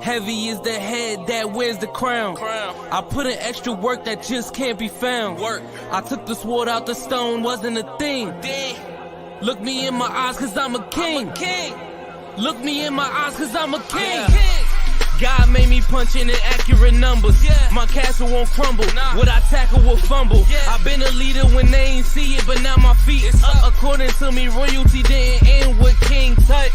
Heavy is the head that wears the crown. I put in extra work that just can't be found. I took the sword out the stone, wasn't a thing. Look me in my eyes cause I'm a king. Look me in my eyes cause I'm a king. God made me punch in accurate numbers. My castle won't crumble. What I tackle will fumble. I've been a leader when they ain't see it, but now my feet is up. According to me, royalty didn't end with King Tut.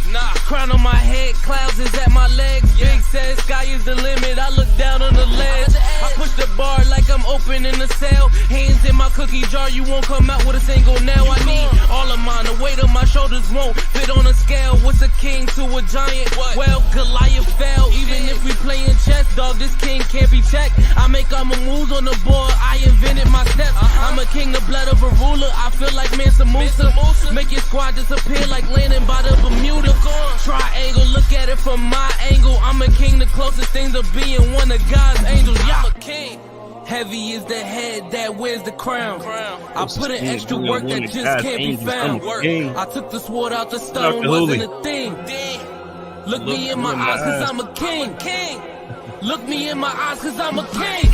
Crown on my head, clouds is at my legs. Big says sky is the limit. I look down on the ledge. I push the bar like I'm opening a cell. Hands in my cookie jar, you won't come out with a single nail. I need all of mine. The weight of my shoulders won't fit on a scale. What's a king to a giant? Well, Goliath fell. Even if we playin' chess, dog, this king can't be checked. I make all my moves on the board, I invented my steps. I'm a king, the blood of a ruler. I feel like Mansa Musa. Make your squad disappear like landing by the Bermuda. Triangle, look at it from my angle. I'm a king, the closest thing to being one of God's angels. I'm a king. Heavy is the head that wears the crown. I put in extra work that just can't be found. I took the sword out the stone, wasn't a thing. Look me in my eyes cause I'm a king. Look me in my eyes cause I'm a king.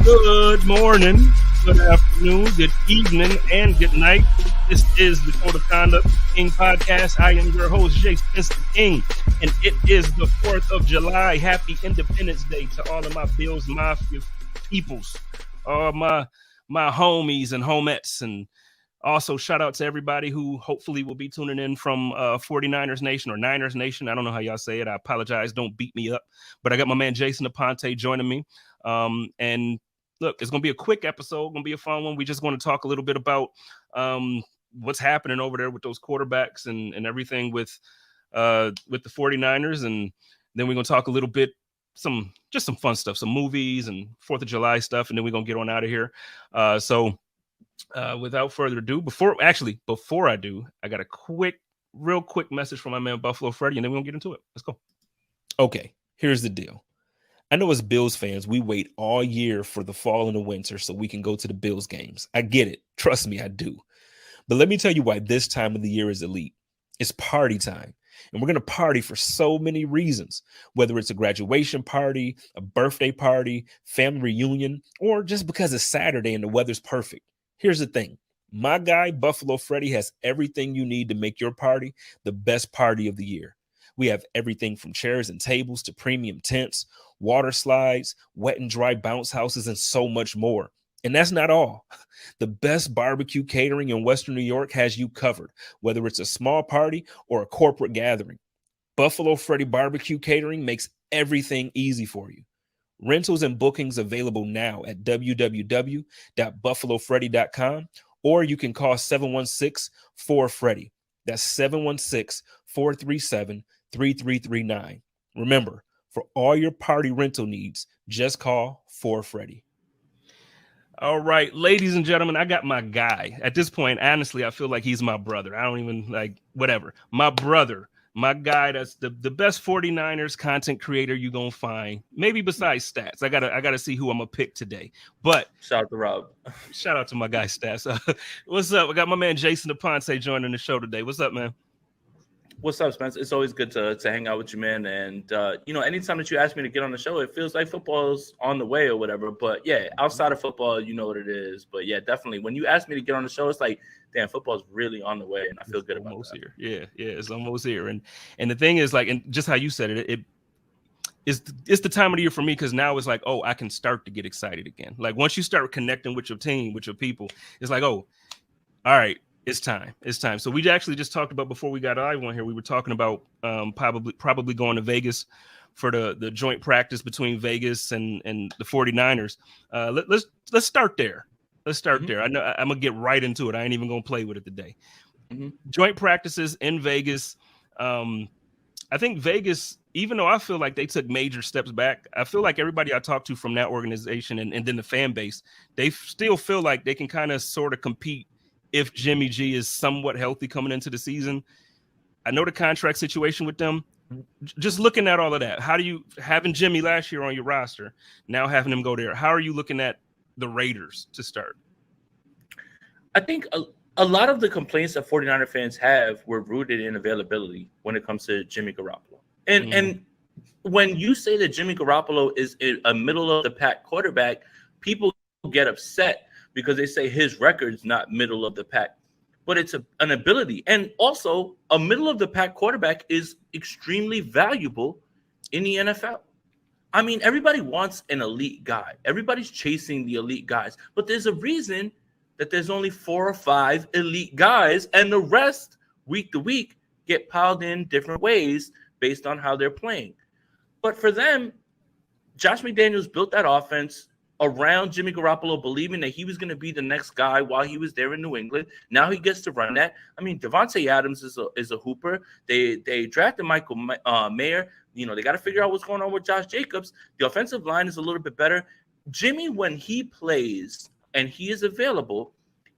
Good morning, good afternoon, good evening, and good night. This is the Code of Conduct King podcast. I am your host, JSpenceTheKing, and it is the 4th of July. Happy Independence Day to all of my Bills Mafia peoples, all my homies and homettes, and also shout out to everybody who hopefully will be tuning in from 49ers Nation or Niners Nation. I don't know how y'all say it. I apologize. Don't beat me up. But I got my man Jason Aponte joining me. And look, it's going to be a quick episode. Going to be a fun one. We're just going to talk a little bit about what's happening over there with those quarterbacks and everything with the 49ers. And then we're going to talk a little bit, some fun stuff, some movies and 4th of July stuff. And then we're going to get on out of here. Without further ado, before I do, I got a real quick message from my man Buffalo Freddy, and then we're gonna get into it. Let's go. Okay, here's the deal. I know as Bills fans, we wait all year for the fall and the winter so we can go to the Bills games. I get it. Trust me, I do. But let me tell you why this time of the year is elite. It's party time. And we're going to party for so many reasons, whether it's a graduation party, a birthday party, family reunion, or just because it's Saturday and the weather's perfect. Here's the thing. My guy, Buffalo Freddy, has everything you need to make your party the best party of the year. We have everything from chairs and tables to premium tents, water slides, wet and dry bounce houses, and so much more. And that's not all. The best barbecue catering in Western New York has you covered, whether it's a small party or a corporate gathering. Buffalo Freddy Barbecue Catering makes everything easy for you. Rentals and bookings available now at www.buffalofreddy.com, or you can call 716-4FREDDY. That's 716-437-3339. Remember, for all your party rental needs, just call 4Freddy. All right, ladies and gentlemen, I got my guy. At this point, honestly, I feel like he's my brother. I don't even whatever. My brother. My guy, that's the best 49ers content creator you're going to find, maybe besides Stats. I gotta see who I'm going to pick today. But shout out to Rob. Shout out to my guy, Stats. What's up? I got my man Jason Aponte joining the show today. What's up, man? What's up, Spence? It's always good to hang out with you, man. And, anytime that you ask me to get on the show, it feels like football's on the way or whatever. But, yeah, outside of football, you know what it is. But, yeah, definitely. When you ask me to get on the show, it's like, damn, football's really on the way, and I feel good about that. Here. Yeah, it's almost here. And the thing is, and just how you said it, it's the time of the year for me because now it's like, oh, I can start to get excited again. Like, once you start connecting with your team, with your people, it's like, oh, all right. It's time. So we actually just talked about before we got live on here. We were talking about probably going to Vegas for the joint practice between Vegas and the 49ers. Let's start there. There. I know I'm gonna get right into it. I ain't even gonna play with it today. Joint practices in Vegas. I think Vegas, even though I feel like they took major steps back, I feel like everybody I talked to from that organization and then the fan base, they still feel like they can kind of sort of compete if Jimmy G is somewhat healthy coming into the season. I know the contract situation with them. Just looking at all of that, how do you, having Jimmy last year on your roster, now having him go there, how are you looking at the Raiders to start? I think a lot of the complaints that 49er fans have were rooted in availability when it comes to Jimmy Garoppolo. And when you say that Jimmy Garoppolo is a middle of the pack quarterback, people get upset because they say his record's not middle of the pack, but it's an ability. And also, a middle of the pack quarterback is extremely valuable in the NFL. I mean, everybody wants an elite guy. Everybody's chasing the elite guys, but there's a reason that there's only 4 or 5 elite guys, and the rest, week to week, get piled in different ways based on how they're playing. But for them, Josh McDaniels built that offense around Jimmy Garoppolo, believing that he was going to be the next guy while he was there in New England. Now he gets to run that. I mean, Devontae Adams is a hooper. They drafted Michael Mayer. You know, they got to figure out what's going on with Josh Jacobs. The offensive line is a little bit better. Jimmy, when he plays and he is available,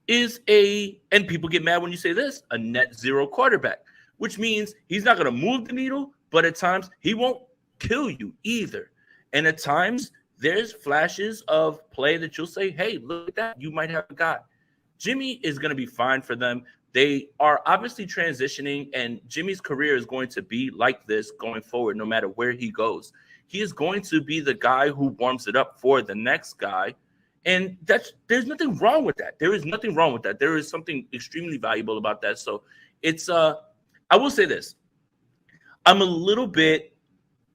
and people get mad when you say this, a net zero quarterback, which means he's not going to move the needle, but at times he won't kill you either. And at times there's flashes of play that you'll say, hey, look at that. You might have a guy. Jimmy is going to be fine for them. They are obviously transitioning, and Jimmy's career is going to be like this going forward, no matter where he goes. He is going to be the guy who warms it up for the next guy. And there's nothing wrong with that. There is nothing wrong with that. There is something extremely valuable about that. So it's I will say this. I'm a little bit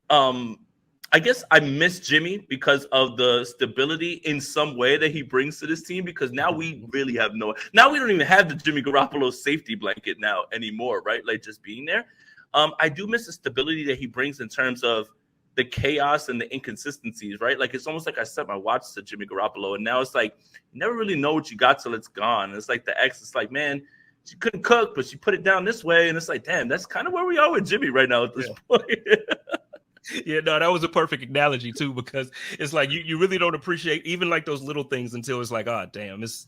I guess I miss Jimmy because of the stability in some way that he brings to this team, because now we really have now we don't even have the Jimmy Garoppolo safety blanket now anymore, right? Like just being there. I do miss the stability that he brings in terms of the chaos and the inconsistencies, right? Like it's almost like I set my watch to Jimmy Garoppolo, and now it's like you never really know what you got till it's gone. And it's like the ex, it's like, man, she couldn't cook, but she put it down this way, and it's like, damn, that's kind of where we are with Jimmy right now at this point. Yeah, no, that was a perfect analogy too, because it's like you really don't appreciate even like those little things until it's like, oh damn, it's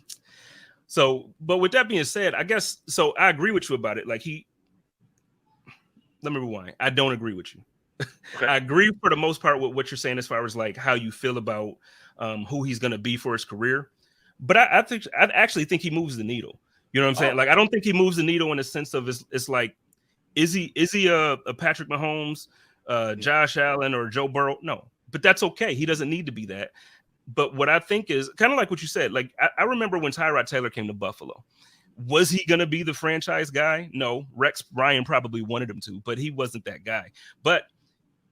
so. But with that being said, I guess so. I agree with you about it. Like let me rewind. I don't agree with you. Okay. I agree for the most part with what you're saying as far as like how you feel about who he's going to be for his career. But I actually think he moves the needle. You know what I'm saying? Like I don't think he moves the needle in the sense of it's like, is he a Patrick Mahomes, Josh Allen, or Joe Burrow? No, but that's okay. He doesn't need to be that. But what I think is kind of like what you said. Like I remember when Tyrod Taylor came to Buffalo. Was he going to be the franchise guy? No. Rex Ryan probably wanted him to, but he wasn't that guy. But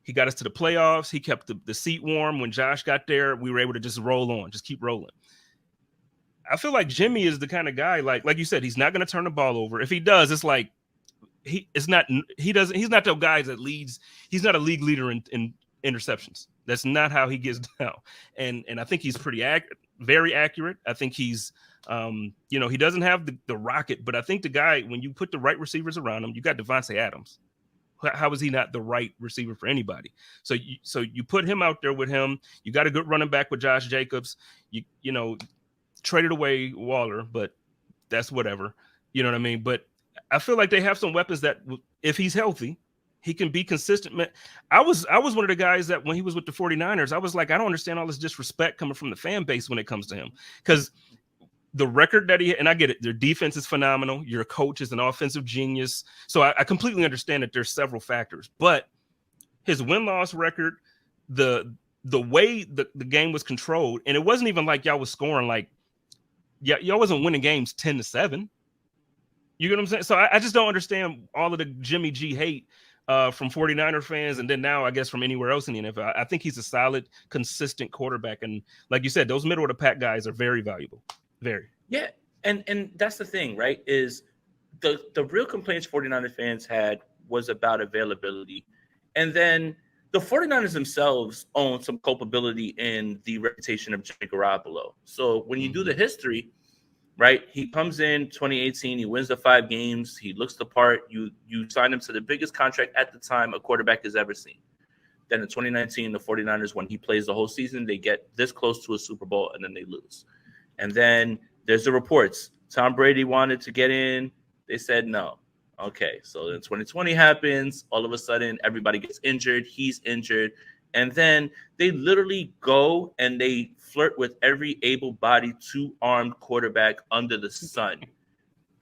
he got us to the playoffs. He kept the seat warm. When Josh got there, we were able to just roll on, just keep rolling. I feel like Jimmy is the kind of guy, like you said, he's not going to turn the ball over. If he does, it's like he's not the guy that leads. He's not a league leader in interceptions. That's not how he gets down. And I think he's pretty accurate, very accurate. I think he's he doesn't have the rocket, but I think the guy, when you put the right receivers around him, you got Devontae Adams. How is he not the right receiver for anybody? So you put him out there with him. You got a good running back with Josh Jacobs. You traded away Waller, but that's whatever. You know what I mean? But I feel like they have some weapons that if he's healthy, he can be consistent. I was one of the guys that when he was with the 49ers, I was like, I don't understand all this disrespect coming from the fan base when it comes to him. Because the record that and I get it, their defense is phenomenal. Your coach is an offensive genius. So I completely understand that there's several factors. But his win-loss record, the way the game was controlled, and it wasn't even like y'all was scoring like, y'all wasn't winning games 10-7. You get what I'm saying? So I just don't understand all of the Jimmy G hate from 49er fans, and then now I guess from anywhere else in the NFL. I think he's a solid, consistent quarterback. And like you said, those middle of the pack guys are very valuable. Very. Yeah. And that's the thing, right? Is the real complaints 49er fans had was about availability. And then the 49ers themselves own some culpability in the reputation of Jimmy Garoppolo. So when you do the history, right, he comes in 2018, he wins the 5 games, he looks the part, you sign him to the biggest contract at the time a quarterback has ever seen. Then in 2019, the 49ers, when he plays the whole season, they get this close to a Super Bowl, and then they lose. And then there's the reports. Tom Brady wanted to get in. They said no. Okay, so then 2020 happens. All of a sudden, everybody gets injured. He's injured. And then they literally go and they flirt with every able-bodied, 2-armed quarterback under the sun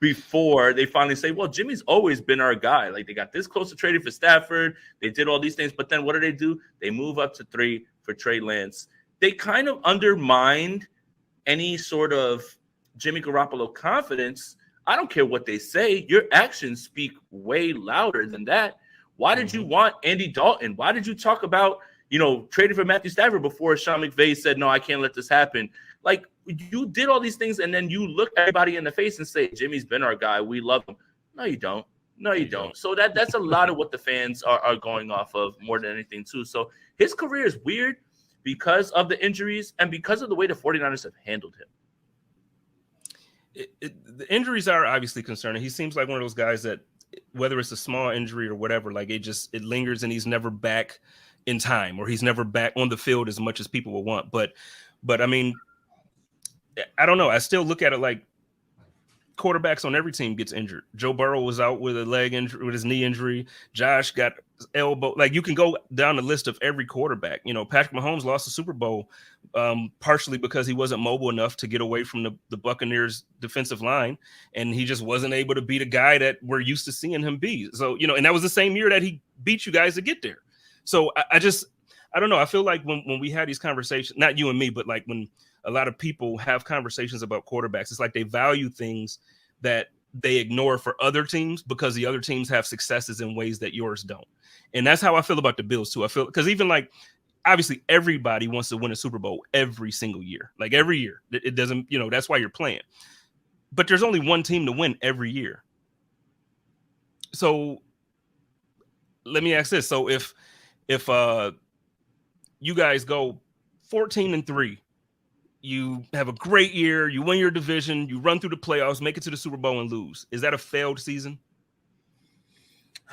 before they finally say, well, Jimmy's always been our guy. Like, they got this close to trading for Stafford. They did all these things. But then what do? They move up to 3 for Trey Lance. They kind of undermined any sort of Jimmy Garoppolo confidence. I don't care what they say. Your actions speak way louder than that. Why did you want Andy Dalton? Why did you talk about, trading for Matthew Stafford before Sean McVay said, no, I can't let this happen? Like, you did all these things, and then you look everybody in the face and say, Jimmy's been our guy. We love him. No, you don't. No, you don't. So that's a lot of what the fans are going off of more than anything, too. So his career is weird because of the injuries and because of the way the 49ers have handled him. The injuries are obviously concerning. He seems like one of those guys that, whether it's a small injury or whatever, like it lingers and he's never back in time, or he's never back on the field as much as people will want. But I mean, I don't know. I still look at it like quarterbacks on every team gets injured. Joe Burrow was out with a leg injury, with his knee injury. Josh got elbow. Like, you can go down the list of every quarterback. Patrick Mahomes lost the Super Bowl partially because he wasn't mobile enough to get away from the Buccaneers defensive line. And he just wasn't able to be the guy that we're used to seeing him be. So, and that was the same year that he beat you guys to get there. So I don't know. I feel like when we had these conversations, not you and me, but like when a lot of people have conversations about quarterbacks, it's like they value things that they ignore for other teams because the other teams have successes in ways that yours don't. And that's how I feel about the Bills too. I feel, because even like, obviously everybody wants to win a Super Bowl every single year, like every year. It doesn't, that's why you're playing. But there's only one team to win every year. So let me ask this. So if you guys go 14-3, you have a great year, you win your division, you run through the playoffs, make it to the Super Bowl and lose, is that a failed season?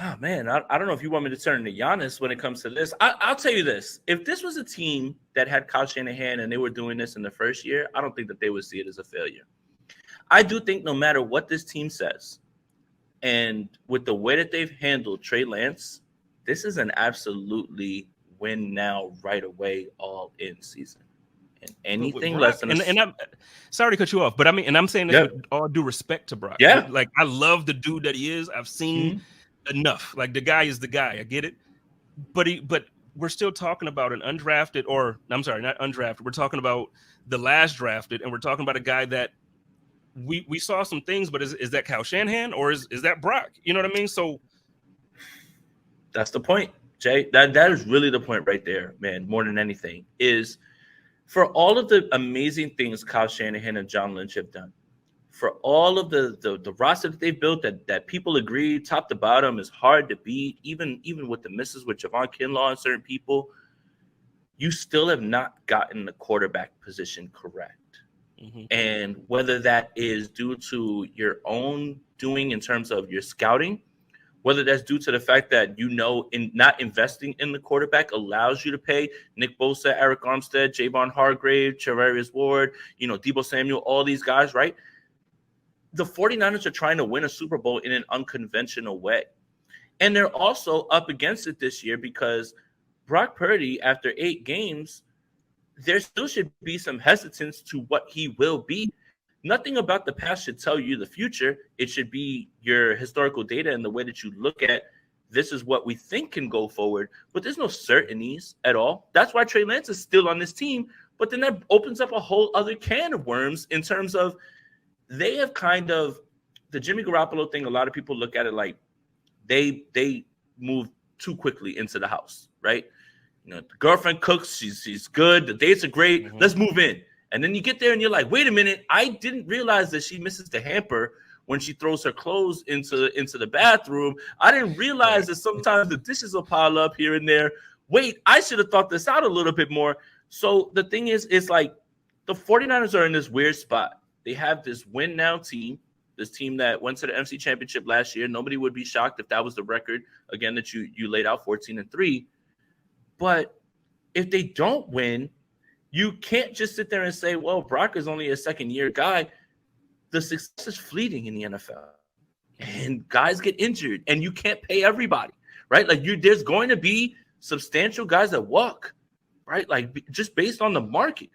Oh, man, I don't know if you want me to turn to Giannis when it comes to this. I'll tell you this. If this was a team that had Kyle Shanahan and they were doing this in the first year, I don't think that they would see it as a failure. I do think no matter what this team says, and with the way that they've handled Trey Lance, this is an absolutely win now, right away, all in season. And anything less than and I'm sorry to cut you off, but I mean, and I'm saying this with all due respect to Brock. Yeah, like I love the dude that he is. I've seen enough. Like, the guy is the guy. I get it, but we're still talking about an undrafted, or I'm sorry, not undrafted. We're talking about the last drafted, and we're talking about a guy that we saw some things. But is that Kyle Shanahan or is that Brock? You know what I mean? So that's the point, Jay. That is really the point right there, man. More than anything is, for all of the amazing things Kyle Shanahan and John Lynch have done, for all of the roster that they've built that people agree top to bottom is hard to beat, even with the misses with Javon Kinlaw and certain people, you still have not gotten the quarterback position correct. And whether that is due to your own doing in terms of your scouting, whether that's due to the fact that in not investing in the quarterback allows you to pay Nick Bosa, Eric Armstead, Javon Hargrave, Charvarius Ward, Deebo Samuel, all these guys, right? The 49ers are trying to win a Super Bowl in an unconventional way. And they're also up against it this year because Brock Purdy, after 8 games, there still should be some hesitance to what he will be. Nothing about the past should tell you the future. It should be your historical data and the way that you look at this is what we think can go forward. But there's no certainties at all. That's why Trey Lance is still on this team. But then that opens up a whole other can of worms in terms of they have kind of the Jimmy Garoppolo thing. A lot of people look at it like they moved too quickly into the house, right? The girlfriend cooks. She's good. The dates are great. Let's move in. And then you get there and you're like, wait a minute, I didn't realize that she misses the hamper when she throws her clothes into the bathroom. I didn't realize that sometimes the dishes will pile up here and there. Wait, I should have thought this out a little bit more. So the thing is, it's like the 49ers are in this weird spot. They have this win now team, this team that went to the NFC Championship last year. Nobody would be shocked if that was the record, again, that you laid out, 14-3. But if they don't win, you can't just sit there and say, well, Brock is only a second-year guy. The success is fleeting in the NFL. And guys get injured, and you can't pay everybody, right? Like, there's going to be substantial guys that walk, right? Like, just based on the market.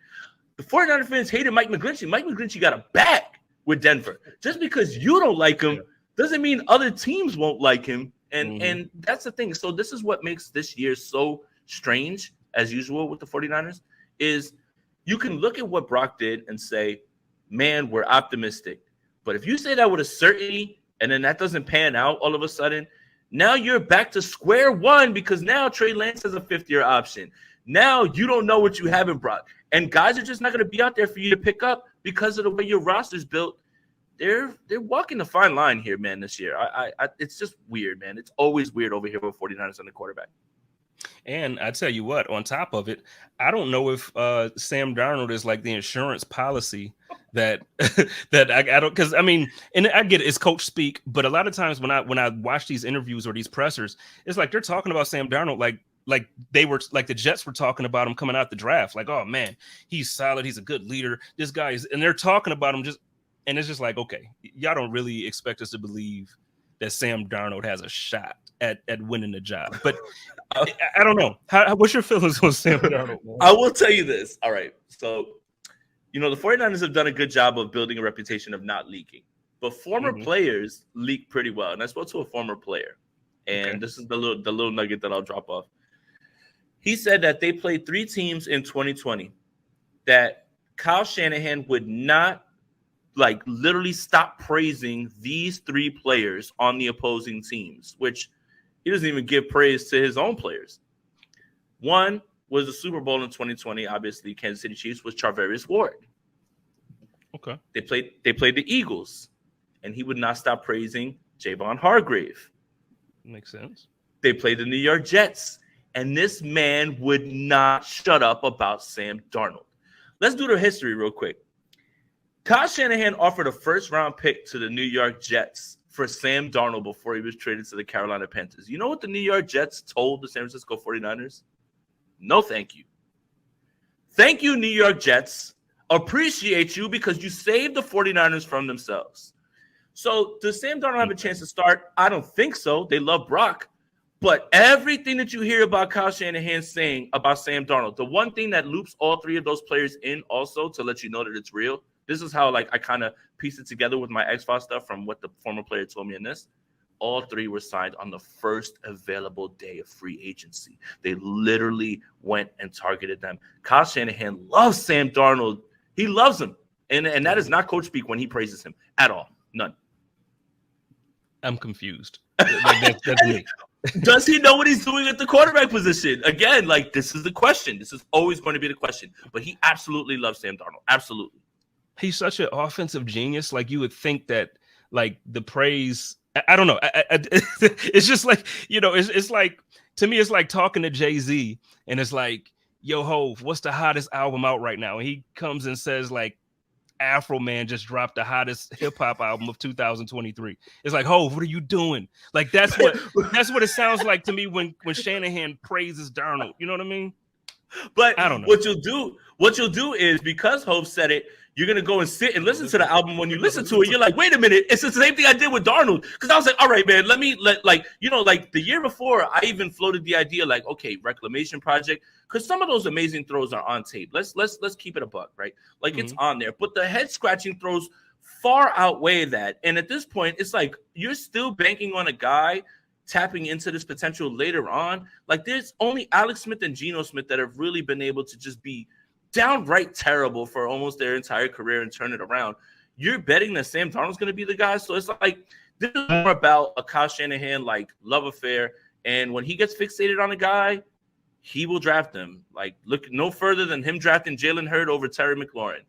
The 49er fans hated Mike McGlinchey. Mike McGlinchey got a bag. with Denver. Just because you don't like him doesn't mean other teams won't like him. And that's the thing. So this is what makes this year so strange, as usual with the 49ers, is you can look at what Brock did and say, man, we're optimistic. But if you say that with a certainty and then that doesn't pan out all of a sudden, now you're back to square one because now Trey Lance has a fifth-year option. Now you don't know what you have in Brock. And guys are just not going to be out there for you to pick up because of the way your roster's built. They're walking the fine line here, man, this year. It's just weird, man. It's always weird over here with 49ers on the quarterback. And I tell you what, on top of it, I don't know if Sam Darnold is like the insurance policy that that I don't, because I mean, and I get it, it's coach speak, but a lot of times when I watch these interviews or these pressers, it's like they're talking about Sam Darnold like they were like the Jets were talking about him coming out the draft, like, oh man, he's solid, he's a good leader. This guy is, and they're talking about him just, and it's just like, okay, y'all don't really expect us to believe that Sam Darnold has a shot at winning the job. But I don't know. What's your feelings on Sam Darnold, man? I will tell you this. All right. So, the 49ers have done a good job of building a reputation of not leaking. But former players leak pretty well. And I spoke to a former player. And this is the little nugget that I'll drop off. He said that they played 3 teams in 2020 that Kyle Shanahan would not literally stop praising these 3 players on the opposing teams, which he doesn't even give praise to his own players. One was the Super Bowl in 2020. Obviously, Kansas City Chiefs was Charvarius Ward. Okay. They played the Eagles, and he would not stop praising Javon Hargrave. Makes sense. They played the New York Jets, and this man would not shut up about Sam Darnold. Let's do the history real quick. Kyle Shanahan offered a first-round pick to the New York Jets for Sam Darnold before he was traded to the Carolina Panthers. You know what the New York Jets told the San Francisco 49ers? No, thank you. Thank you, New York Jets. Appreciate you because you saved the 49ers from themselves. So does Sam Darnold have a chance to start? I don't think so. They love Brock. But everything that you hear about Kyle Shanahan saying about Sam Darnold, the one thing that loops all 3 of those players in also to let you know that it's real, this is how I kind of pieced it together with my X-Files stuff from what the former player told me in this. All 3 were signed on the first available day of free agency. They literally went and targeted them. Kyle Shanahan loves Sam Darnold. He loves him. And that is not coach speak when he praises him at all. None. I'm confused. That's me. Does he know what he's doing at the quarterback position? Again, this is the question. This is always going to be the question. But he absolutely loves Sam Darnold. Absolutely. He's such an offensive genius. You would think that, the praise, I don't know. It's just it's like, to me, it's like talking to Jay-Z and it's like, yo, Hov, what's the hottest album out right now? And he comes and says, Afro Man just dropped the hottest hip hop album of 2023. It's like, Hov, what are you doing? That's what it sounds like to me when Shanahan praises Darnold. You know what I mean? But I don't know. What you'll do is, because Hov said it, you're going to go and sit and listen to the album. When you listen to it, you're like, wait a minute. It's the same thing I did with Darnold. Because I was like, all right, man, the year before, I even floated the idea okay, reclamation project. Because some of those amazing throws are on tape. Let's keep it a buck, right? It's on there. But the head-scratching throws far outweigh that. And at this point, it's like you're still banking on a guy tapping into this potential later on. There's only Alex Smith and Geno Smith that have really been able to just be downright terrible for almost their entire career and turn it around. You're betting that Sam Darnold's going to be the guy. So it's this is more about a Kyle Shanahan love affair. And when he gets fixated on a guy, he will draft him. Look no further than him drafting Jalen Hurd over Terry McLaurin.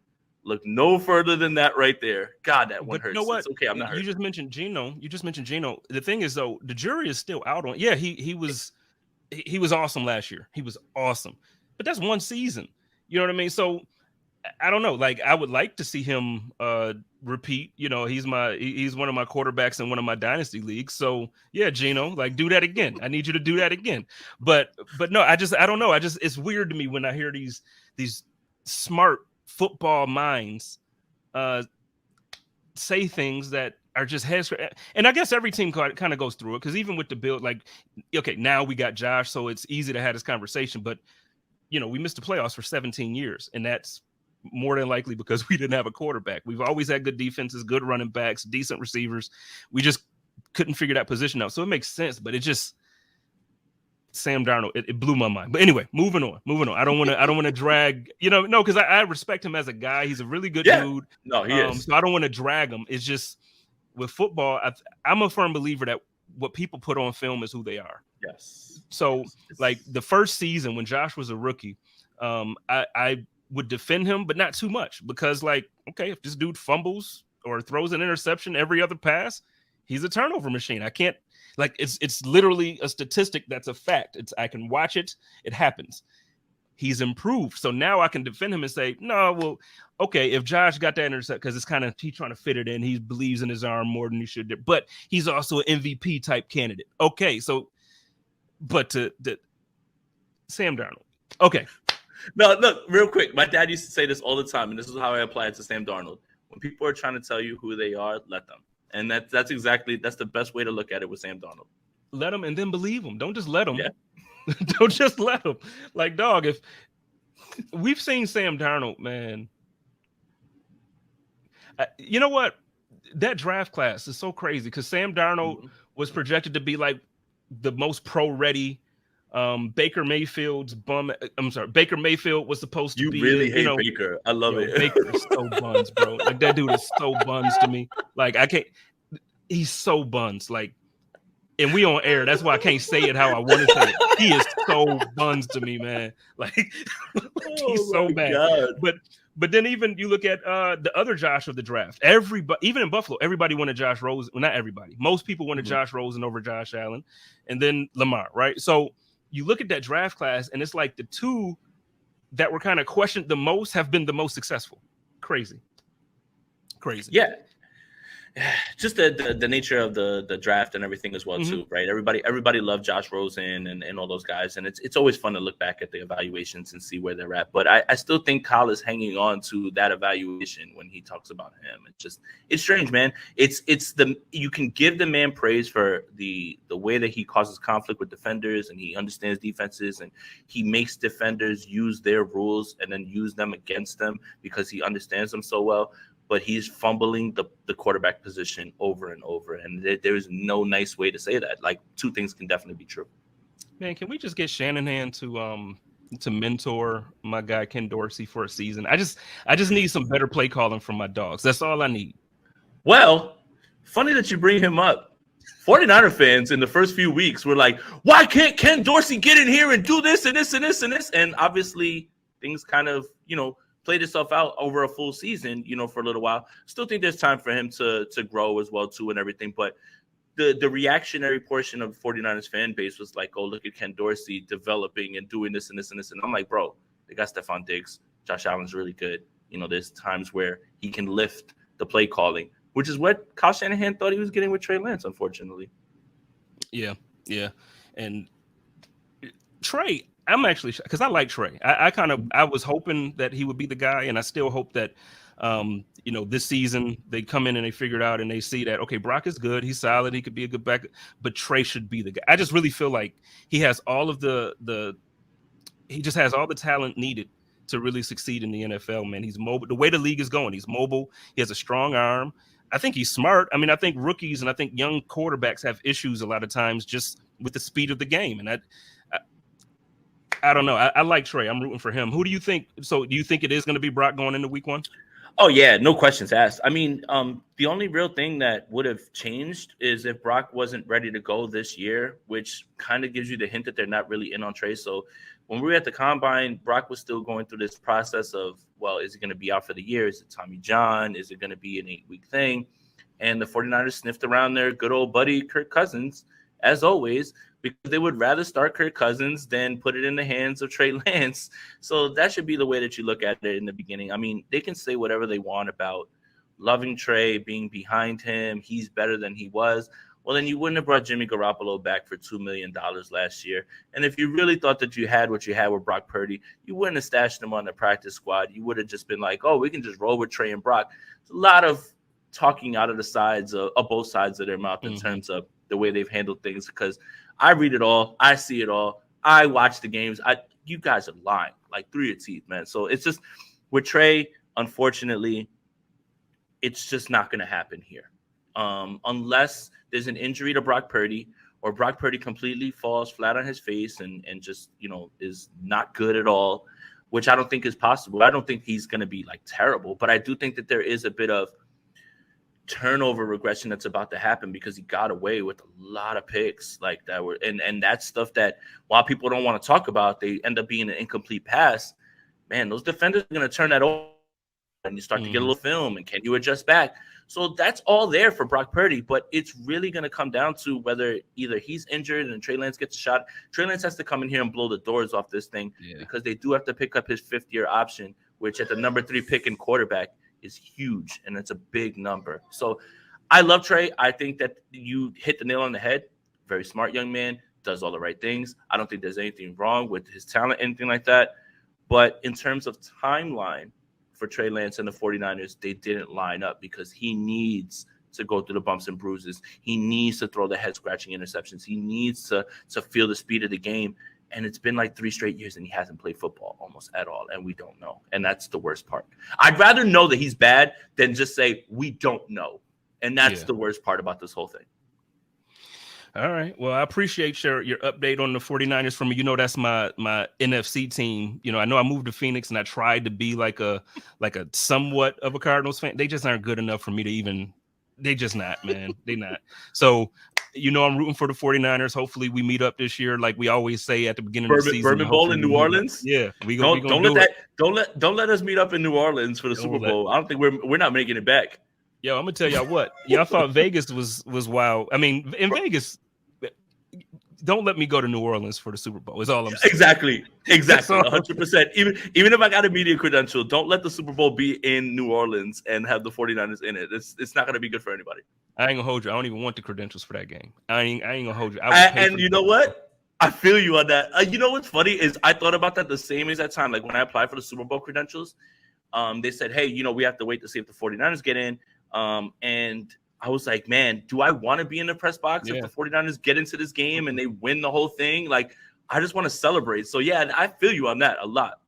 Look no further than that right there. God, that one hurts. You know what? It's okay, I'm not hurt. You just mentioned Geno. The thing is, though, the jury is still out on. Yeah, he was awesome last year. He was awesome, but that's one season. You know what I mean? So I don't know. I would like to see him repeat. He's one of my quarterbacks in one of my dynasty leagues. So yeah, Geno, do that again. I need you to do that again. But no, I don't know. It's weird to me when I hear these smart football minds say things that are just heads. And I guess every team kind of goes through it, because even with the build, okay, now we got Josh, so it's easy to have this conversation. But we missed the playoffs for 17 years, and that's more than likely because we didn't have a quarterback. We've always had good defenses, good running backs, decent receivers. We just couldn't figure that position out. So it makes sense, but it just Sam Darnold, it blew my mind. But anyway, moving on. I don't want to drag, no, because I respect him as a guy. He's a really good dude. No, he is. So I don't want to drag him. It's just with football, I'm a firm believer that what people put on film is who they are. Yes. So like the first season when Josh was a rookie, I would defend him, but not too much because like, okay, if this dude fumbles or throws an interception every other pass, he's a turnover machine. I can't like it's literally a statistic that's a fact. I can watch it. It happens. He's improved. So now I can defend him and say, no, well, okay, if Josh got that intercept, because it's kind of he's trying to fit it in. He believes in his arm more than he should do, but he's also an MVP type candidate. Okay, so but to Sam Darnold. Okay. No, look, real quick. My dad used to say this all the time, and this is how I apply it to Sam Darnold. When people are trying to tell you who they are, let them. And that's the best way to look at it with Sam Darnold. Let them and then believe them. Don't just let them. Yeah. Don't just let them. Like, dog, if we've seen Sam Darnold, man, you know what? That draft class is so crazy because Sam Darnold was projected to be like the most pro-ready. Baker Mayfield's bum. I'm sorry, Baker Mayfield was supposed to be. You really hate Baker. I love it. Baker is so buns, bro. Like that dude is so buns to me. Like I can't. He's so buns. Like, and we on air. That's why I can't say it how I want to say it. He is so buns to me, man. Like he's so bad. God. But then even you look at the other Josh of the draft. Everybody, even in Buffalo, everybody wanted Josh Rosen. Well, not everybody. Most people wanted Josh Rosen over Josh Allen, and then Lamar. Right. So you look at that draft class, and it's like the two that were kind of questioned the most have been the most successful. Crazy. Yeah. Just the nature of the draft and everything as well too, right? Everybody loved Josh Rosen and all those guys, and it's always fun to look back at the evaluations and see where they're at. But I still think Kyle is hanging on to that evaluation when he talks about him. It's strange, man. You can give the man praise for the way that he causes conflict with defenders and he understands defenses and he makes defenders use their rules and then use them against them because he understands them so well. But he's fumbling the quarterback position over and over. And there is no nice way to say that. Like, two things can definitely be true. Man, can we just get Shanahan to mentor my guy Ken Dorsey for a season? I just need some better play calling from my dogs. That's all I need. Well, funny that you bring him up. 49er fans in the first few weeks were like, why can't Ken Dorsey get in here and do this and this and this and this? And obviously things kind of, played itself out over a full season, for a little while. Still think there's time for him to grow as well too and everything. But the reactionary portion of 49ers fan base was like, oh, look at Ken Dorsey developing and doing this and this and this. And I'm like, bro, they got Stephon Diggs. Josh Allen's really good. There's times where he can lift the play calling, which is what Kyle Shanahan thought he was getting with Trey Lance, unfortunately. Yeah. And Trey, I'm actually, because I like Trey. I was hoping that he would be the guy, and I still hope that, this season they come in and they figure it out and they see that, okay, Brock is good, he's solid, he could be a good back, but Trey should be the guy. I just really feel like he has all of he just has all the talent needed to really succeed in the NFL, man. He's mobile. The way the league is going, he's mobile. He has a strong arm. I think he's smart. I mean, I think rookies and I think young quarterbacks have issues a lot of times just with the speed of the game, and I don't know. I like Trey. I'm rooting for him. Who do you think? So do you think it is going to be Brock going into week one? Oh, yeah. No questions asked. I mean, the only real thing that would have changed is if Brock wasn't ready to go this year, which kind of gives you the hint that they're not really in on Trey. So when we were at the Combine, Brock was still going through this process of, well, is he going to be out for the year? Is it Tommy John? Is it going to be an 8-week thing? And the 49ers sniffed around their good old buddy Kirk Cousins, as always, because they would rather start Kirk Cousins than put it in the hands of Trey Lance. So that should be the way that you look at it in the beginning. I mean, they can say whatever they want about loving Trey, being behind him, he's better than he was. Well, then you wouldn't have brought Jimmy Garoppolo back for $2 million last year. And if you really thought that you had what you had with Brock Purdy, you wouldn't have stashed him on the practice squad. You would have just been like, oh, we can just roll with Trey and Brock. It's a lot of talking out of the sides of both sides of their mouth in terms of the way they've handled things, because I read it all. I see it all. I watch the games. You guys are lying, like through your teeth, man. So it's just with Trey, unfortunately, it's just not going to happen here. Unless there's an injury to Brock Purdy or Brock Purdy completely falls flat on his face and just, is not good at all, which I don't think is possible. I don't think he's going to be like terrible, but I do think that there is a bit of turnover regression that's about to happen because he got away with a lot of picks like that were and that's stuff that while people don't want to talk about, they end up being an incomplete pass. Man, those defenders are going to turn that over and you start to get a little film and can you adjust back? So that's all there for Brock Purdy, but it's really going to come down to whether either he's injured and Trey Lance gets a shot. Trey Lance has to come in here and blow the doors off this thing because they do have to pick up his 5th-year option, which at the number 3 pick in quarterback is huge, and it's a big number. So I love Trey. I think that you hit the nail on the head. Very smart young man, does all the right things. I don't think there's anything wrong with his talent, anything like that. But in terms of timeline for Trey Lance and the 49ers, they didn't line up because he needs to go through the bumps and bruises. He needs to throw the head-scratching interceptions. He needs to feel the speed of the game. And it's been like 3 straight years and he hasn't played football almost at all. And we don't know. And that's the worst part. I'd rather know that he's bad than just say we don't know. And that's the worst part about this whole thing. All right. Well, I appreciate your update on the 49ers from me. That's my NFC team. I know I moved to Phoenix and I tried to be like a somewhat of a Cardinals fan. They just aren't good enough for me to even – they just not, man. They not. So – I'm rooting for the 49ers. Hopefully we meet up this year, like we always say at the beginning of the season. Bourbon Bowl in New Orleans. Yeah, don't let us meet up in New Orleans for the Super Bowl. I don't think we're not making it back. Yo, I'm gonna tell y'all what. Y'all thought Vegas was wild. I mean, in Vegas, don't let me go to New Orleans for the Super Bowl. Is all I'm saying. Exactly. 100%. Even if I got a media credential, don't let the Super Bowl be in New Orleans and have the 49ers in it. It's not gonna be good for anybody. I ain't gonna hold you. I don't even want the credentials for that game. I ain't gonna hold you. And you know what? I feel you on that. You know what's funny is I thought about that the same exact time. Like when I applied for the Super Bowl credentials, they said, hey, we have to wait to see if the 49ers get in. And I was like, man, do I want to be in the press box if the 49ers get into this game and they win the whole thing? Like, I just want to celebrate. So, yeah, I feel you on that a lot.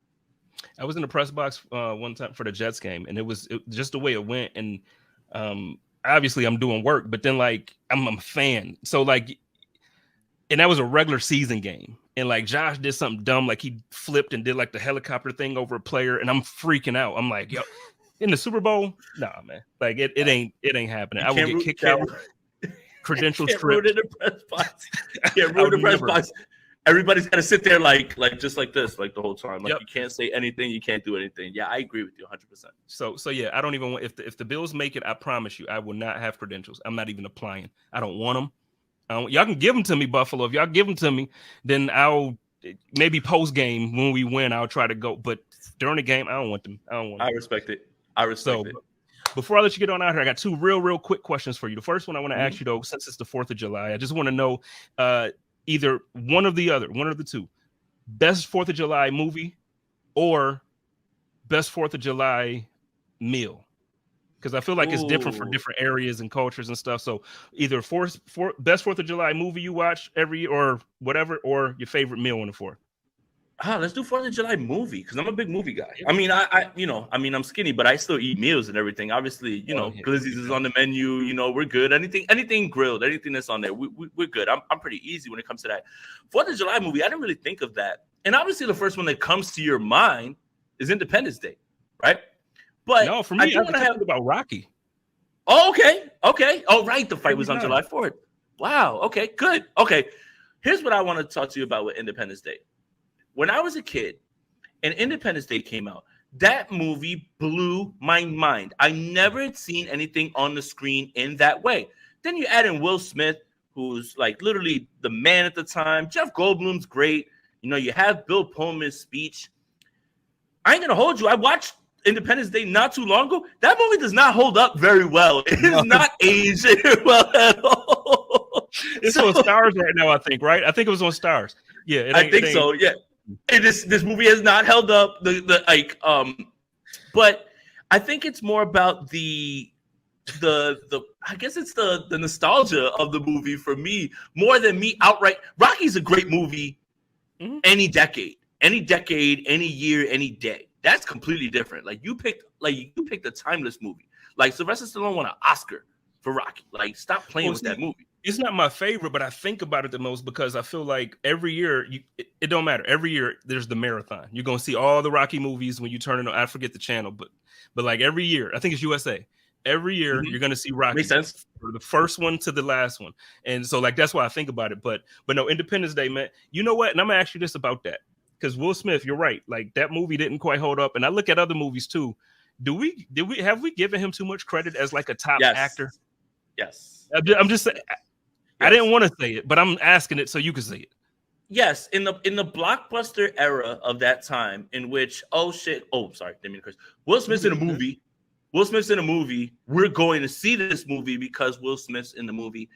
I was in the press box one time for the Jets game, and it was just the way it went. And obviously I'm doing work, but then like I'm a fan. So like, and that was a regular season game. And like Josh did something dumb, like he flipped and did like the helicopter thing over a player, and I'm freaking out. I'm like, yo, in the Super Bowl? Nah, man. Like it ain't happening. I will get kicked out. Credentials stripped. Can't ruin the press box. Can't ruin the press box. Everybody's got to sit there like just like this, like the whole time. Like you can't say anything, you can't do anything. Yeah, I agree with you 100%. So yeah, I don't even want if the Bills make it. I promise you, I will not have credentials. I'm not even applying. I don't want them. Y'all can give them to me, Buffalo. If y'all give them to me, then I'll maybe post game when we win. I'll try to go, but during the game, I don't want them. I respect it. I respect it. Before I let you get on out here, I got 2 real quick questions for you. The first one I want to ask you though, since it's the 4th of July, I just want to know either one or the other, one of the 2, best 4th of July movie or best 4th of July meal. Because I feel like it's different for different areas and cultures and stuff. So either best 4th of July movie you watch every year or whatever, or your favorite meal on the 4th. Let's do 4th of July movie because I'm a big movie guy. I mean, I'm skinny, but I still eat meals and everything. Obviously, Glizzy's is on the menu. We're good. Anything grilled, anything that's on there, we're good. I'm pretty easy when it comes to that. 4th of July movie, I didn't really think of that. And obviously, the first one that comes to your mind is Independence Day, right? But no, for me, I want to have about Rocky. Oh, okay. Oh, right. The fight was on July 4th. Wow. Okay, good. Okay. Here's what I want to talk to you about with Independence Day. When I was a kid and Independence Day came out, that movie blew my mind. I never had seen anything on the screen in that way. Then you add in Will Smith, who's like literally the man at the time. Jeff Goldblum's great. You have Bill Pullman's speech. I ain't going to hold you. I watched Independence Day not too long ago. That movie does not hold up very well. It is not aged well at all. It's on Stars right now, I think, right? I think it was on Stars. Yeah, I think so. Yeah. And this movie has not held up but I think it's more about the I guess it's the nostalgia of the movie for me more than me outright. Rocky's a great movie any decade, any year, any day. that's completely different. Like you picked a timeless movie. Like Sylvester Stallone won an Oscar for Rocky. Like stop playing with that movie. It's not my favorite, but I think about it the most because I feel like every year it don't matter. Every year there's the marathon. You're gonna see all the Rocky movies when you turn it on. I forget the channel, but like every year, I think it's USA. Every year you're gonna see Rocky. Makes sense. From the first one to the last one, and so like that's why I think about it. But no, Independence Day, man. You know what? And I'm gonna ask you this about that because Will Smith, you're right. Like that movie didn't quite hold up, and I look at other movies too. Have we given him too much credit as like a top actor? Yes. I'm just saying. Yes. I didn't want to say it, but I'm asking it so you can say it. Yes, in the blockbuster era of that time, in which sorry, didn't mean to curse. Will Smith's in a movie. Will Smith's in a movie. We're going to see this movie because Will Smith's in the movie,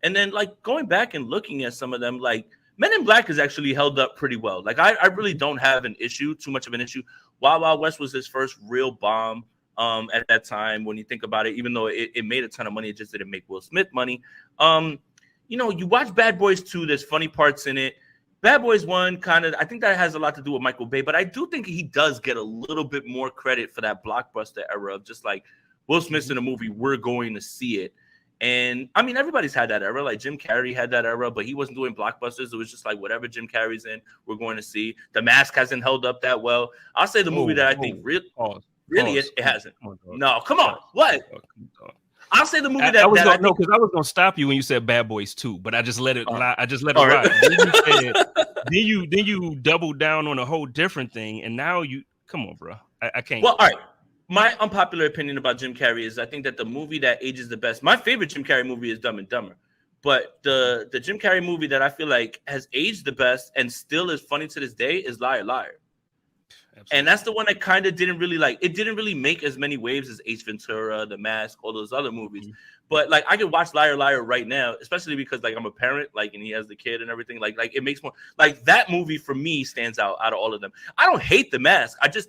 and then like going back and looking at some of them, like Men in Black has actually held up pretty well. Like I really don't have too much of an issue. Wild Wild West was his first real bomb. At that time, when you think about it, even though it made a ton of money, it just didn't make Will Smith money. You watch Bad Boys 2, there's funny parts in it. Bad Boys 1 I think that has a lot to do with Michael Bay, but I do think he does get a little bit more credit for that blockbuster era of just like Will Smith's in a movie, we're going to see it. And I mean, everybody's had that era. Like Jim Carrey had that era, but he wasn't doing blockbusters. It was just like whatever Jim Carrey's in, we're going to see. The Mask hasn't held up that well. I'll say the movie that I think really it hasn't. No, come on. What? I'll say the movie because I was gonna stop you when you said Bad Boys 2, but I just let it lie. I just let it ride. Then you doubled down on a whole different thing, and now you come on, bro. I can't. Well, all right. My unpopular opinion about Jim Carrey is I think that the movie that ages the best. My favorite Jim Carrey movie is Dumb and Dumber, but the Jim Carrey movie that I feel like has aged the best and still is funny to this day is Liar Liar. Absolutely. And that's the one that kind of didn't really make as many waves as Ace Ventura, The Mask, all those other movies. Mm-hmm. But like I could watch Liar Liar right now, especially because like I'm a parent, like, and he has the kid and everything. Like it makes more like that movie for me stands out of all of them. I don't hate The Mask. I just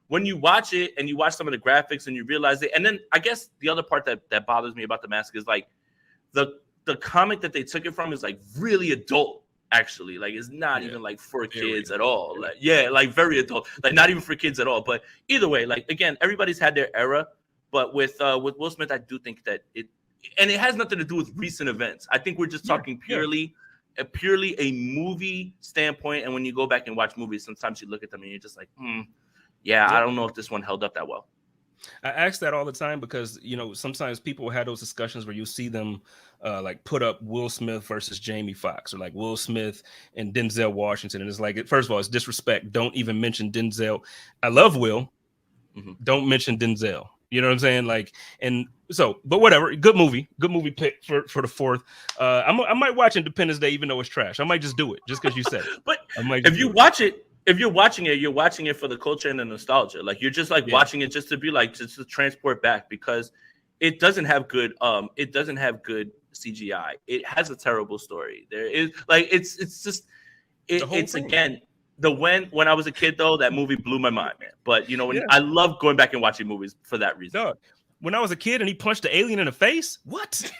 when you watch it and you watch some of the graphics and you realize it, and then I guess the other part that bothers me about The Mask is like the comic that they took it from is like really adult. Actually, like it's not even like for kids at all. Like like very adult, like not even for kids at all. But either way, like again, everybody's had their era. But with Will Smith, I do think that it has nothing to do with recent events. I think we're just talking purely a movie standpoint. And when you go back and watch movies, sometimes you look at them and you're just like, I don't know if this one held up that well. I ask that all the time because, sometimes people have those discussions where you see them like put up Will Smith versus Jamie Foxx or like Will Smith and Denzel Washington. And it's like, first of all, it's disrespect. Don't even mention Denzel. I love Will. Mm-hmm. Don't mention Denzel. You know what I'm saying? Like, and so, but whatever. Good movie pick for the fourth. I might watch Independence Day even though it's trash. I might just do it just because you said it. But if you watch it, if you're watching it for the culture and the nostalgia. Like you're just like watching it just to be like just to transport back because it doesn't have good CGI. It has a terrible story. There is like it's again when I was a kid though, that movie blew my mind, man. But I love going back and watching movies for that reason. Dog, when I was a kid and he punched the alien in the face, what?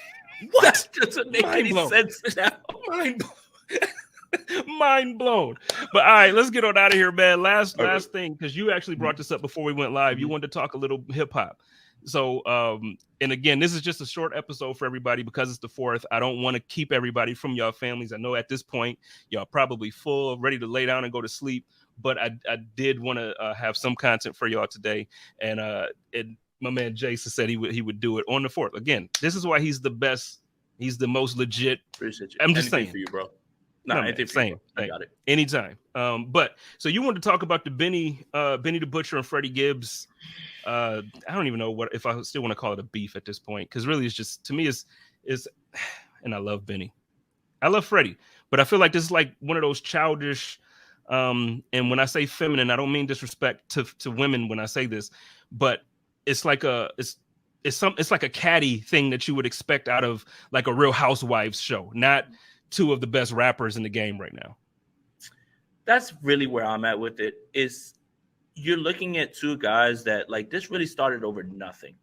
That doesn't make any sense now. Mind blown. But all right, let's get on out of here, man. Last thing, because you actually brought this up before we went live. You wanted to talk a little hip hop. So, and again, this is just a short episode for everybody because it's the 4th. I don't want to keep everybody from y'all families. I know at this point y'all probably full, ready to lay down and go to sleep. But I did want to have some content for y'all today, and my man Jason said he would do it on the 4th. Again, this is why he's the best. He's the most legit. Appreciate you. I'm just saying for you, bro. No, same. I got it. Anytime. But so you wanted to talk about the Benny the Butcher and Freddie Gibbs. I don't even know if I still want to call it a beef at this point because really it's just to me is and I love Benny. I love Freddie, but I feel like this is like one of those childish. And when I say feminine, I don't mean disrespect to women when I say this, but it's like it's like a catty thing that you would expect out of like a Real Housewives show, not two of the best rappers in the game right now. That's really where I'm at with it. Is you're looking at two guys that like this really started over nothing,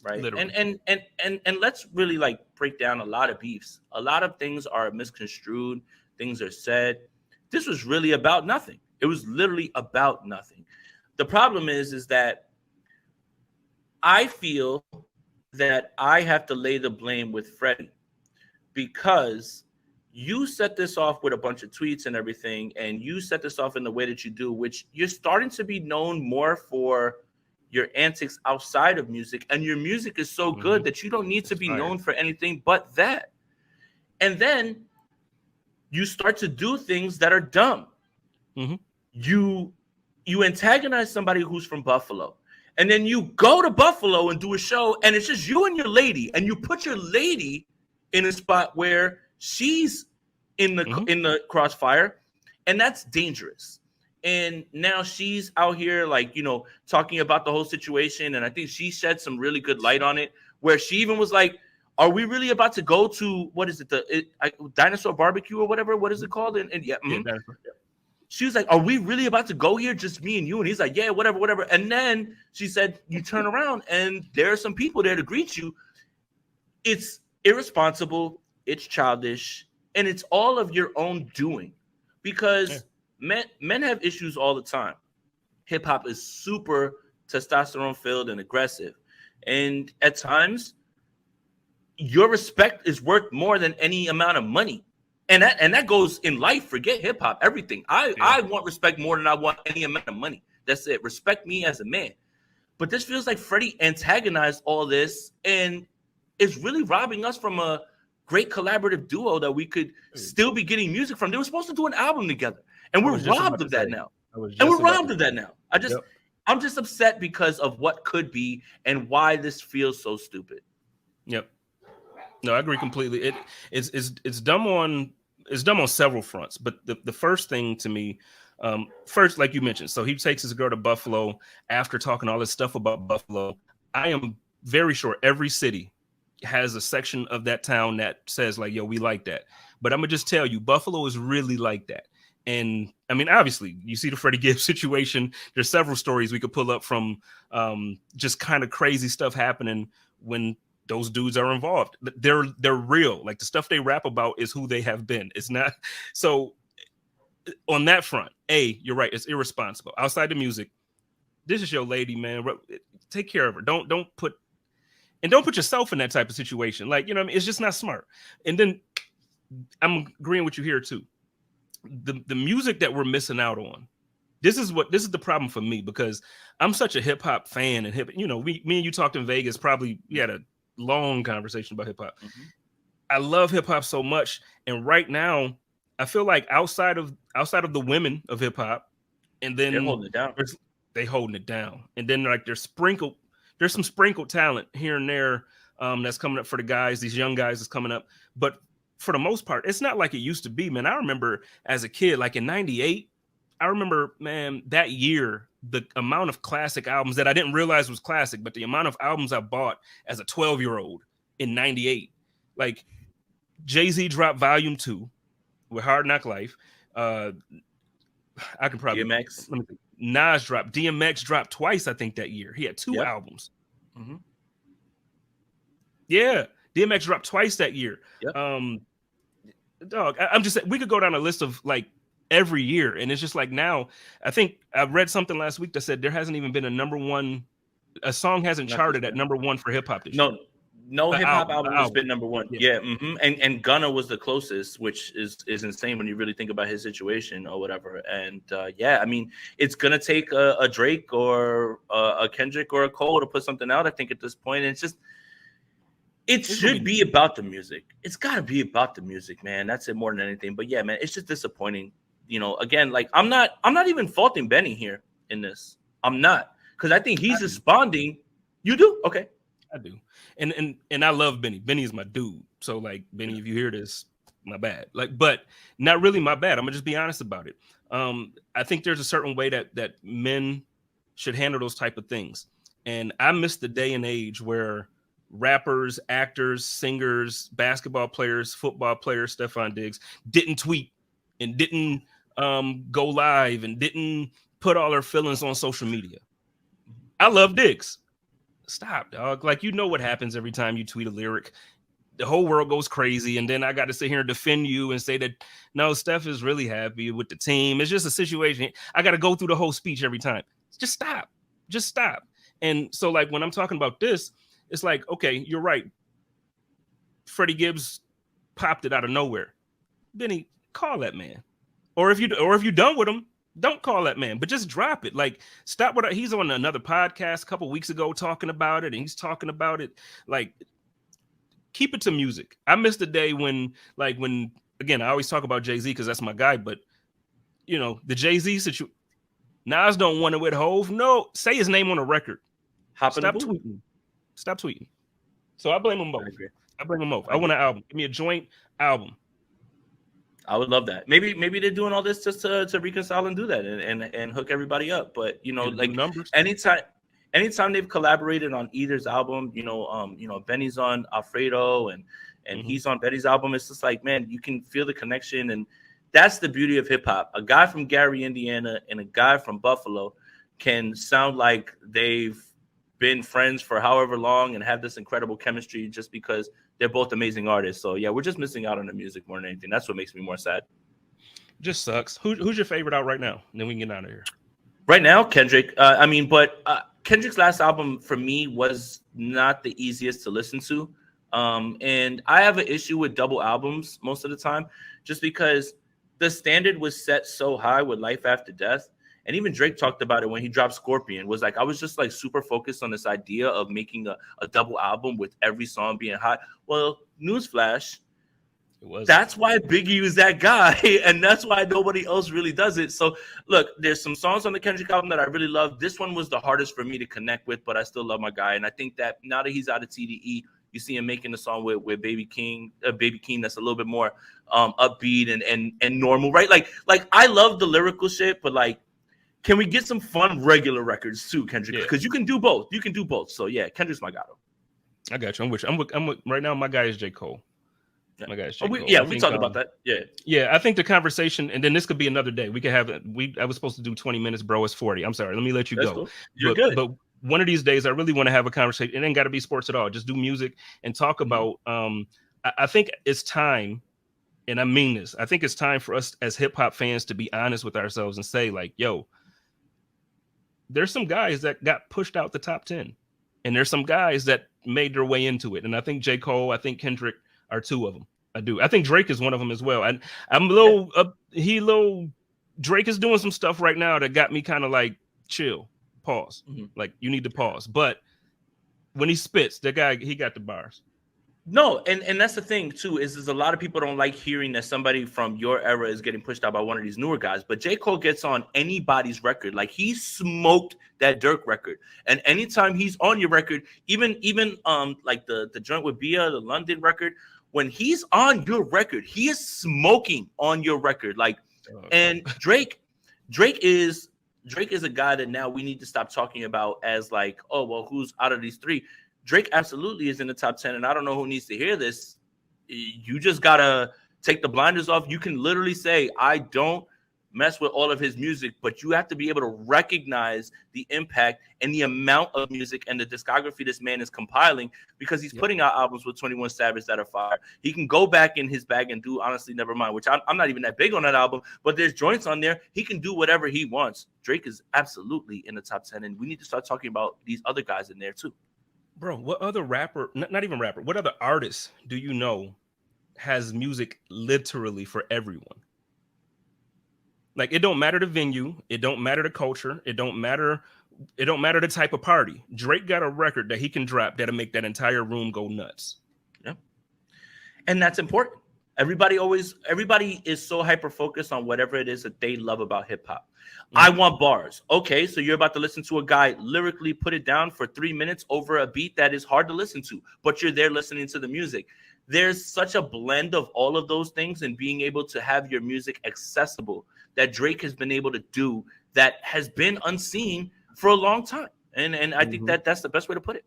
right? Literally. And let's really like break down a lot of beefs. A lot of things are misconstrued. Things are said. This was really about nothing. It was literally about nothing. The problem is that I feel that I have to lay the blame with Freddie, because you set this off with a bunch of tweets and everything, and you set this off in the way that you do, which you're starting to be known more for your antics outside of music, and your music is so good that you don't need to be known for anything but that. And then you start to do things that are dumb. You antagonize somebody who's from Buffalo, and then you go to Buffalo and do a show, and it's just you and your lady, and you put your lady in a spot where she's in the crossfire, and that's dangerous. And now she's out here, like, you know, talking about the whole situation, and I think she shed some really good light on it, where she even was like, are we really about to go to, what is it, dinosaur barbecue or whatever? What is it called? And she was like, are we really about to go here, just me and you? And he's like, yeah, whatever. And then she said, you turn around and there are some people there to greet you. It's irresponsible, it's childish, and it's all of your own doing, because men have issues all the time. Hip hop is super testosterone filled and aggressive, and at times your respect is worth more than any amount of money, and that goes in life. Forget hip hop, everything. I want respect more than I want any amount of money. That's it. Respect me as a man. But this feels like Freddie antagonized all this, and it's really robbing us from a great collaborative duo that we could still be getting music from. They were supposed to do an album together, and we're robbed of that now. I'm just upset because of what could be and why this feels so stupid. Yep. No, I agree completely. It's dumb on several fronts. But the first thing to me, first, like you mentioned, so he takes his girl to Buffalo after talking all this stuff about Buffalo. I am very sure every city has a section of that town that says like, yo, we like that. But I'm gonna just tell you, Buffalo is really like that. And I mean, obviously, you see the Freddie Gibbs situation. There's several stories we could pull up from just kind of crazy stuff happening when those dudes are involved. They're real. Like, the stuff they rap about is who they have been. It's not. So on that front, you're right. It's irresponsible. Outside the music, this is your lady, man. Take care of her. Don't put yourself in that type of situation. Like, you know what I mean? It's just not smart. And then I'm agreeing with you here too. The music that we're missing out on. This is the problem for me, because I'm such a hip hop fan, and me and you talked in Vegas. Probably we had a long conversation about hip hop. I love hip hop so much, and right now I feel like outside of the women of hip hop, and then they're holding it down. They holding it down, and then like there's some sprinkled talent here and there that's coming up for the guys, these young guys that's coming up. But for the most part, it's not like it used to be, man. I remember as a kid, like in '98, I remember, man, that year, the amount of classic albums that I didn't realize was classic, but the amount of albums I bought as a 12-year-old in '98. Like, Jay-Z dropped Volume 2 with Hard Knock Life. I can probably DMX. Let me think. Nas dropped. DMX dropped twice, I think, that year. He had two albums. Yeah, DMX dropped twice that year. Dog, I'm just saying, we could go down a list of like every year, and it's just like, now I think I read something last week that said there hasn't even been a song hasn't charted at number one for hip hop this year. No hip hop album has been number one. And Gunna was the closest, which is insane when you really think about his situation or whatever. And I mean, it's gonna take a Drake or a Kendrick or a Cole to put something out, I think, at this point. And it's just, it should be about the music. It's got to be about the music, man. That's it more than anything. But yeah, man, it's just disappointing. You know, again, like, I'm not even faulting Benny here in this. I'm not, because I think he's responding. You do? Okay. I do. And I love Benny. Benny is my dude. So like, Benny, if you hear this, my bad. Like, but not really my bad. I'm gonna just be honest about it. I think there's a certain way that men should handle those type of things. And I miss the day and age where rappers, actors, singers, basketball players, football players, Stephon Diggs, didn't tweet and didn't go live and didn't put all their feelings on social media. I love Diggs. Stop, dog. Like, you know what happens every time you tweet a lyric. The whole world goes crazy, and then I got to sit here and defend you and say that, no, Steph is really happy with the team. It's just a situation. I got to go through the whole speech every time. Just stop. Just stop. And so, like, when I'm talking about this, it's like, okay, you're right. Freddie Gibbs popped it out of nowhere. Then he call that man. Or if you're done with him, don't call that man, but just drop it. Like, stop what he's on another podcast a couple weeks ago talking about it, and he's talking about it. Like, keep it to music. I miss the day when again, I always talk about Jay-Z because that's my guy, but you know, the Jay-Z situation. Nas don't want it with Hove. No, say his name on a record. Stop tweeting. Stop tweeting. So I blame them both. I blame them both. I want an album. Give me a joint album. I would love that. Maybe they're doing all this just to reconcile and do that and hook everybody up. But you know, like numbers. Anytime they've collaborated on either's album, you know, Benny's on Alfredo and he's on Betty's album. It's just like, man, you can feel the connection, and that's the beauty of hip hop. A guy from Gary, Indiana, and a guy from Buffalo can sound like they've been friends for however long and have this incredible chemistry just because they're both amazing artists. So yeah, we're just missing out on the music more than anything. That's what makes me more sad. Just sucks. Who's your favorite out right now? And then we can get out of here. Right now, Kendrick. Kendrick's last album for me was not the easiest to listen to. And I have an issue with double albums most of the time, just because the standard was set so high with Life After Death. And even Drake talked about it when he dropped Scorpion, was like, I was just like super focused on this idea of making a double album with every song being hot. Well, newsflash, that's why Biggie was that guy. And that's why nobody else really does it. So look, there's some songs on the Kendrick album that I really love. This one was the hardest for me to connect with, but I still love my guy. And I think that now that he's out of TDE, you see him making a song with Baby King that's a little bit more upbeat and normal, right? Like I love the lyrical shit, but like, can we get some fun regular records too, Kendrick? Because you can do both. You can do both. So yeah, Kendrick's my guy. I got you. I'm with right now. My guy is J. Cole. Yeah. My guy is J. Cole. We talked about that. Yeah. I think the conversation, and then this could be another day. We could have it. I was supposed to do 20 minutes, bro. It's 40. I'm sorry. Let me let you go. Cool. You're good. But one of these days, I really want to have a conversation. It ain't got to be sports at all. Just do music and talk about. I think it's time, and I mean this. I think it's time for us as hip hop fans to be honest with ourselves and say, like, yo, there's some guys that got pushed out the top 10, and there's some guys that made their way into it. And I think J. Cole, I think Kendrick are two of them. I do. I think Drake is one of them as well. And I'm a little, Drake is doing some stuff right now that got me kind of like, chill, pause. Like, you need to pause. But when he spits, that guy, he got the bars. No, and that's the thing too, is a lot of people don't like hearing that somebody from your era is getting pushed out by one of these newer guys. But J. Cole gets on anybody's record. Like, he smoked that Dirk record. And anytime he's on your record, even like the joint with Bia, the London record, when he's on your record, he is smoking on your record. Like, and Drake is a guy that now we need to stop talking about as like, oh, well, who's out of these three? Drake absolutely is in the top 10, and I don't know who needs to hear this. You just got to take the blinders off. You can literally say, I don't mess with all of his music, but you have to be able to recognize the impact and the amount of music and the discography this man is compiling, because he's putting out albums with 21 Savage that are fire. He can go back in his bag and do Honestly Nevermind, which I'm not even that big on that album, but there's joints on there. He can do whatever he wants. Drake is absolutely in the top 10, and we need to start talking about these other guys in there too. Bro, what other rapper, not even rapper, what other artist do you know has music literally for everyone? Like, it don't matter the venue, it don't matter the culture, it don't matter the type of party. Drake got a record that he can drop that'll make that entire room go nuts. Yeah. And that's important. Everybody is so hyper focused on whatever it is that they love about hip hop. I want bars. Okay, so you're about to listen to a guy lyrically put it down for 3 minutes over a beat that is hard to listen to, but you're there listening to the music. There's such a blend of all of those things, and being able to have your music accessible that Drake has been able to do that has been unseen for a long time. And I think that's the best way to put it.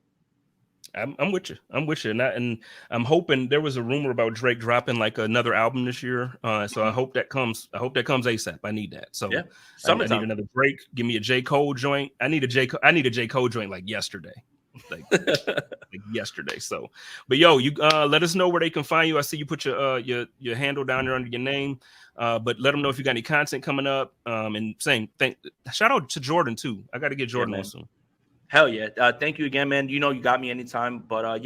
I'm with you. And I'm hoping, there was a rumor about Drake dropping like another album this year. So I hope that comes ASAP. I need that. So yeah, I need another Drake. Give me a J. Cole joint. I need a J. Cole joint like yesterday. like yesterday. So, but yo, you let us know where they can find you. I see you put your handle down there under your name. But let them know if you got any content coming up. And shout out to Jordan too. I got to get Jordan on soon. Hell yeah. Thank you again, man. You know, you got me anytime. But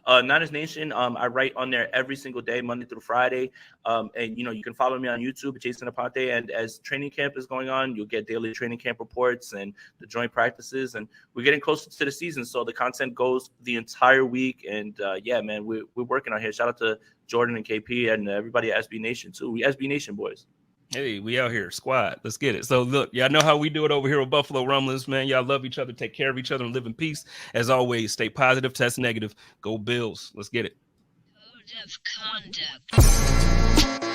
Niners Nation, I write on there every single day, Monday through Friday. And, you know, you can follow me on YouTube, Jason Aponte. And as training camp is going on, you'll get daily training camp reports and the joint practices. And we're getting closer to the season. So the content goes the entire week. And, man, we're working on here. Shout out to Jordan and KP and everybody at SB Nation, too. We SB Nation boys. Hey, we out here, squad. Let's get it. So look, y'all know how we do it over here with Buffalo Rumblings, man. Y'all love each other, take care of each other, and live in peace. As always, stay positive, test negative. Go Bills. Let's get it. Code of conduct.